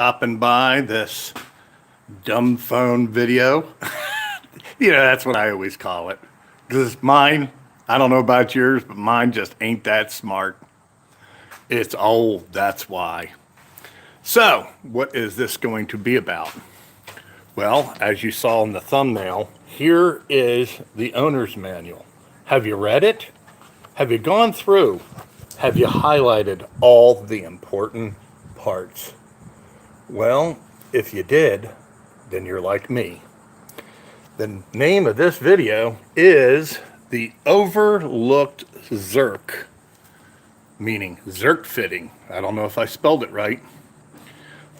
stopping by this dumb phone video. That's what I always call it. Because mine, I don't know about yours, but mine just ain't that smart. It's old, that's why. So, what is this going to be about? Well, as you saw in the thumbnail, here is the owner's manual. Have you read it? Have you gone through? Have you highlighted all the important parts? Well, if you did, then you're like me. The name of this video is the Overlooked Zerk, meaning Zerk fitting. I don't know if I spelled it right.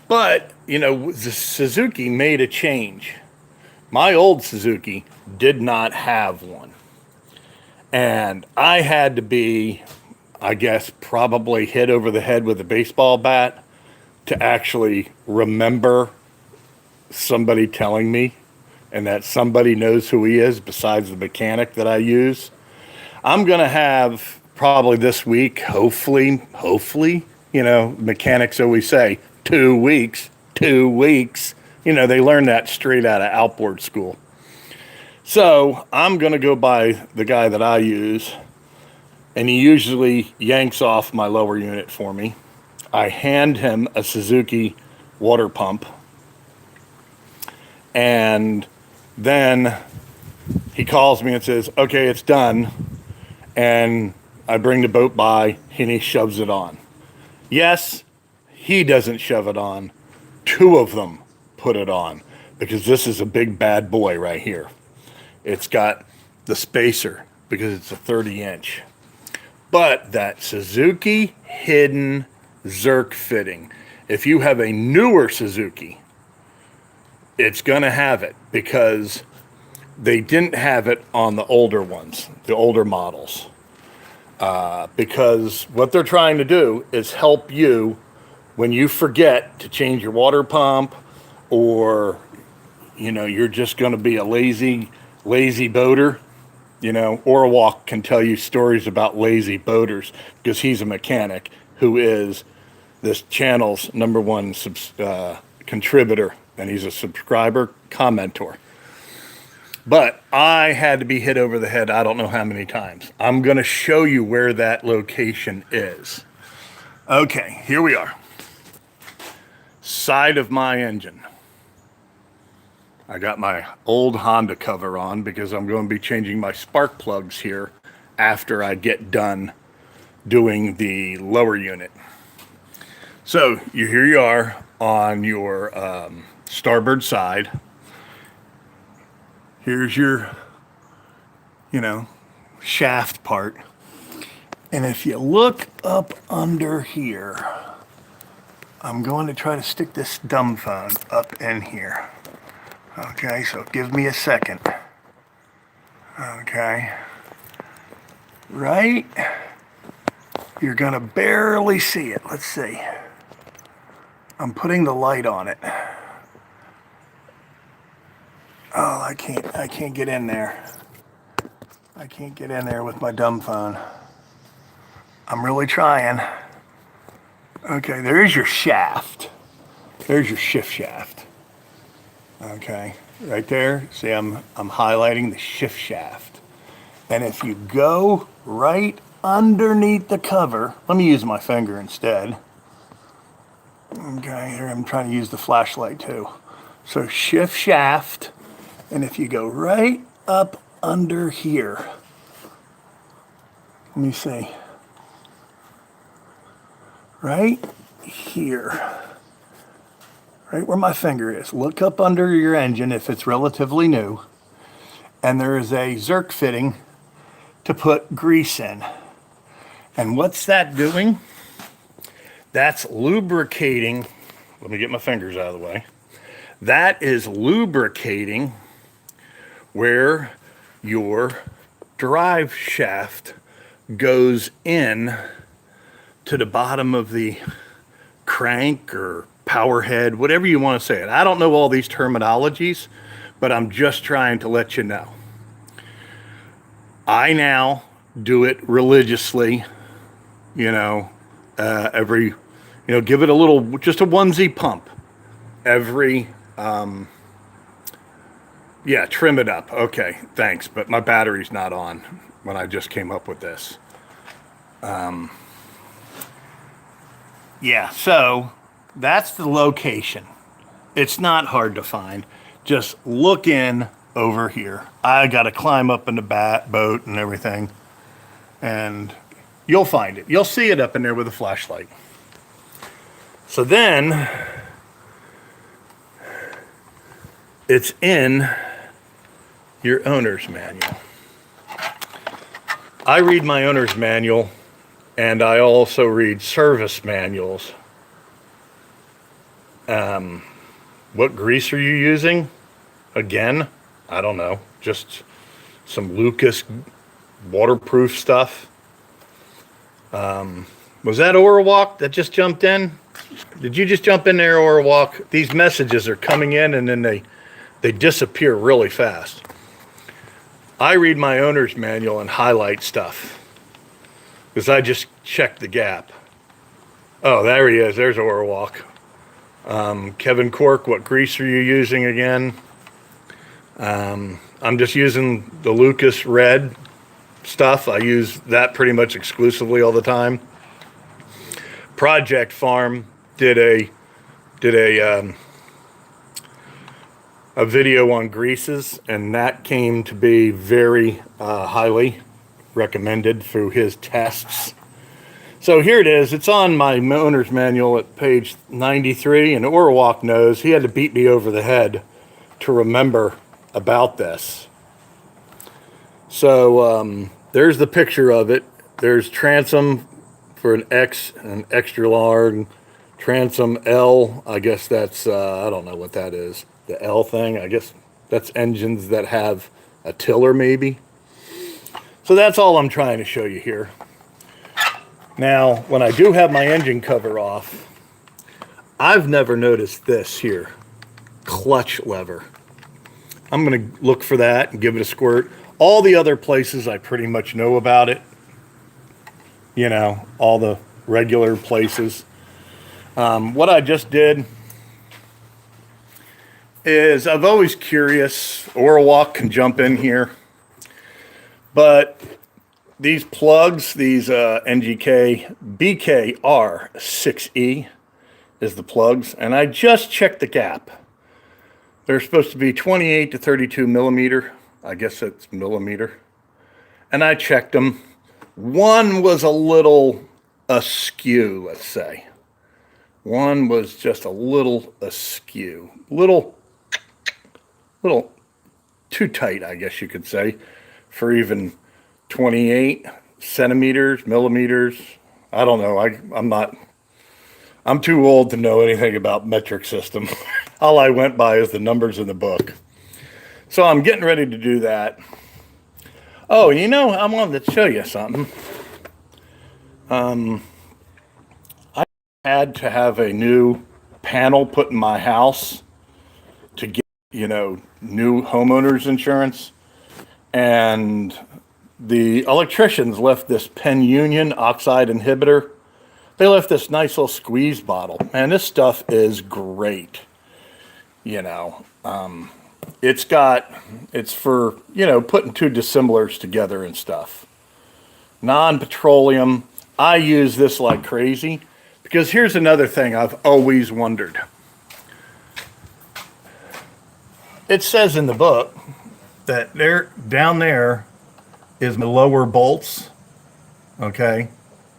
But, the Suzuki made a change. My old Suzuki did not have one. And I had to be, I guess, probably hit over the head with a baseball bat to actually remember somebody telling me, and that somebody knows who he is besides the mechanic that I use. I'm going to have probably this week, hopefully, mechanics always say 2 weeks. They learn that straight out of Outboard school. So I'm going to go by the guy that I use, and he usually yanks off my lower unit for me. I hand him a Suzuki water pump, and then he calls me and says, okay, it's done. And I bring the boat by and he shoves it on. Yes, he doesn't shove it on. 2 of them put it on because this is a big bad boy right here. It's got the spacer because it's a 30-inch. But that Suzuki hidden Zerk fitting, if you have a newer Suzuki, it's going to have it because they didn't have it on the older ones, the older models. Because what they're trying to do is help you when you forget to change your water pump, or, you're just going to be a lazy boater. Orwalk can tell you stories about lazy boaters because he's a mechanic who is this channel's #1 contributor, and he's a subscriber, commentor. But I had to be hit over the head I don't know how many times. I'm going to show you where that location is. Okay, here we are. Side of my engine. I got my old Honda cover on because I'm going to be changing my spark plugs here after I get done doing the lower unit. So here you are on your starboard side. Here's your, shaft part. And if you look up under here, I'm going to try to stick this dumb phone up in here. Okay, so give me a second. Okay. Right? You're going to barely see it. Let's see. I'm putting the light on it. Oh, I can't get in there. I can't get in there with my dumb phone. I'm really trying. Okay, there's your shaft. There's your shift shaft. Okay, right there. See, I'm highlighting the shift shaft. And if you go right underneath the cover, let me use my finger instead. Okay, here I'm trying to use the flashlight too. So shift shaft, and if you go right up under here, let me see, right here, right where my finger is, look up under your engine if it's relatively new, and there is a Zerk fitting to put grease in. And what's that doing? That's lubricating. Let me get my fingers out of the way. That is lubricating where your drive shaft goes in to the bottom of the crank or power head, whatever you want to say it. I don't know all these terminologies, but I'm just trying to let you know. I now do it religiously, every, give it a little, just a onesie pump. every, yeah, trim it up. Okay, thanks. But my battery's not on when I just came up with this. Yeah, so that's the location. It's not hard to find. Just look in over here. I got to climb up in the boat and everything, and you'll find it. You'll see it up in there with a flashlight. So then it's in your owner's manual. I read my owner's manual, and I also read service manuals. What grease are you using? Again, I don't know. Just some Lucas waterproof stuff. Was that Orwalk that just jumped in? Did you just jump in there, Orwalk? These messages are coming in and then they disappear really fast. I read my owner's manual and highlight stuff because I just checked the gap. Oh, there he is. There's Orwalk. Kevin Cork, what grease are you using again? I'm just using the Lucas red stuff. I use that pretty much exclusively all the time. Project Farm did a video on greases, and that came to be very highly recommended through his tests. So here it is. It's on my owner's manual at page 93, and Orwalk knows. He had to beat me over the head to remember about this. So there's the picture of it. There's transom for an X, an extra large, transom L. I guess that's, I don't know what that is. The L thing, I guess that's engines that have a tiller maybe. So that's all I'm trying to show you here. Now, when I do have my engine cover off, I've never noticed this here, clutch lever. I'm going to look for that and give it a squirt. All the other places I pretty much know about it. You know, all the regular places. What I just did is I'm always curious. Orwalk can jump in here. But these plugs, these NGK BKR6E is the plugs. And I just checked the gap. They're supposed to be 28 to 32 millimeter. I guess it's millimeter. And I checked them. One was a little askew, let's say. One was just a little askew. Little too tight, I guess you could say, for even 28 centimeters, millimeters. I don't know. I'm too old to know anything about metric system. All I went by is the numbers in the book. So I'm getting ready to do that. Oh, you know, I wanted to show you something. I had to have a new panel put in my house to get, you know, new homeowners insurance. And the electricians left this Penn Union oxide inhibitor. They left this nice little squeeze bottle. Man, this stuff is great. You know, it's for, you know, putting two dissimilars together and stuff. Non-petroleum. I use this like crazy because here's another thing I've always wondered. It says in the book that down there is the lower bolts. Okay.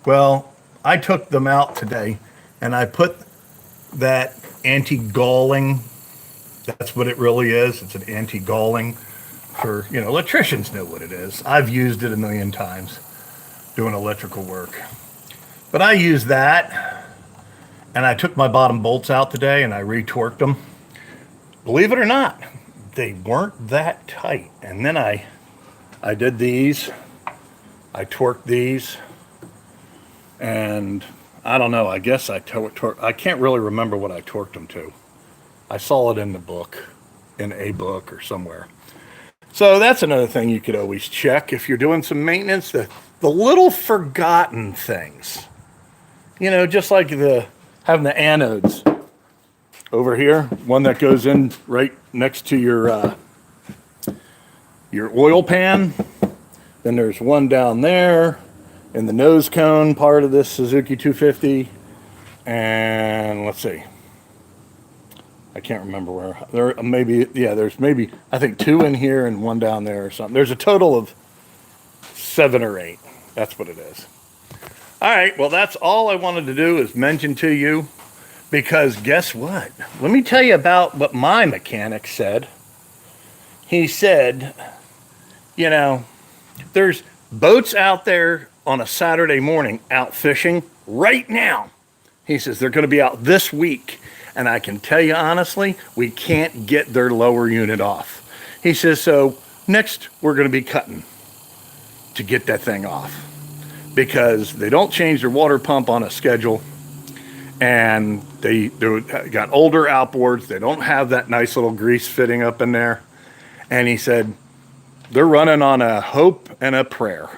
Well, I took them out today and I put that anti-galling. That's what it really is. It's an anti-galling for, you know, electricians know what it is. I've used it a million times doing electrical work. But I used that and I took my bottom bolts out today and I retorqued them. Believe it or not, they weren't that tight. And then I did these. I torqued these. And I don't know, I guess I can't really remember what I torqued them to. I saw it in the book, in a book or somewhere. So that's another thing you could always check if you're doing some maintenance, the little forgotten things. You know, just like having the anodes. over here, one that goes in right next to your oil pan. Then there's one down there in the nose cone part of this Suzuki 250. And let's see. I can't remember where. There maybe, yeah, there's maybe, I think 2 in here and 1 down there or something. There's a total of 7 or 8. That's what it is. All right, well, that's all I wanted to do is mention to you, because guess what? Let me tell you about what my mechanic said. He said, you know, there's boats out there on a Saturday morning out fishing right now. He says they're going to be out this week. And I can tell you honestly, we can't get their lower unit off. He says, so next we're going to be cutting to get that thing off, because they don't change their water pump on a schedule. And they got older outboards. They don't have that nice little grease fitting up in there. And he said, they're running on a hope and a prayer.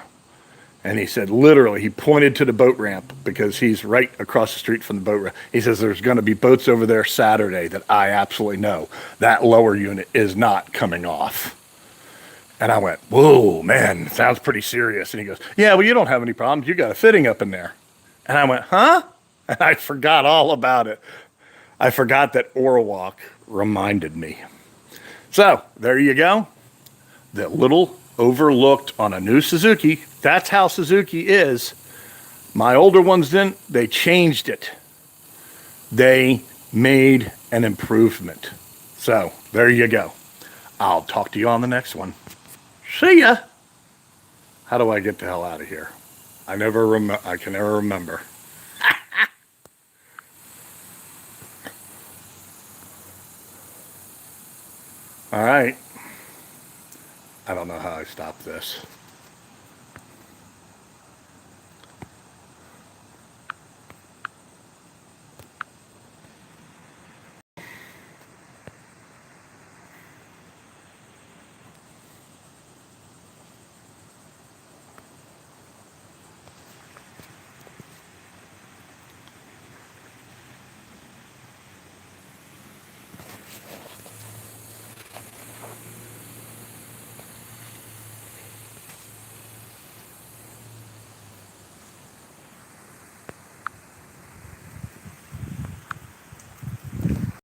And he said, literally, he pointed to the boat ramp, because he's right across the street from the boat ramp. He says, there's going to be boats over there Saturday that I absolutely know that lower unit is not coming off. And I went, whoa, man, sounds pretty serious. And he goes, yeah, well, you don't have any problems. You got a fitting up in there. And I went, huh? And I forgot all about it. I forgot that Orwalk reminded me. So there you go. That little overlooked on a new Suzuki. That's how Suzuki is. My older ones didn't. They changed it. They made an improvement. So there you go. I'll talk to you on the next one. See ya. How do I get the hell out of here? I can never remember. All right. I don't know how I stop this.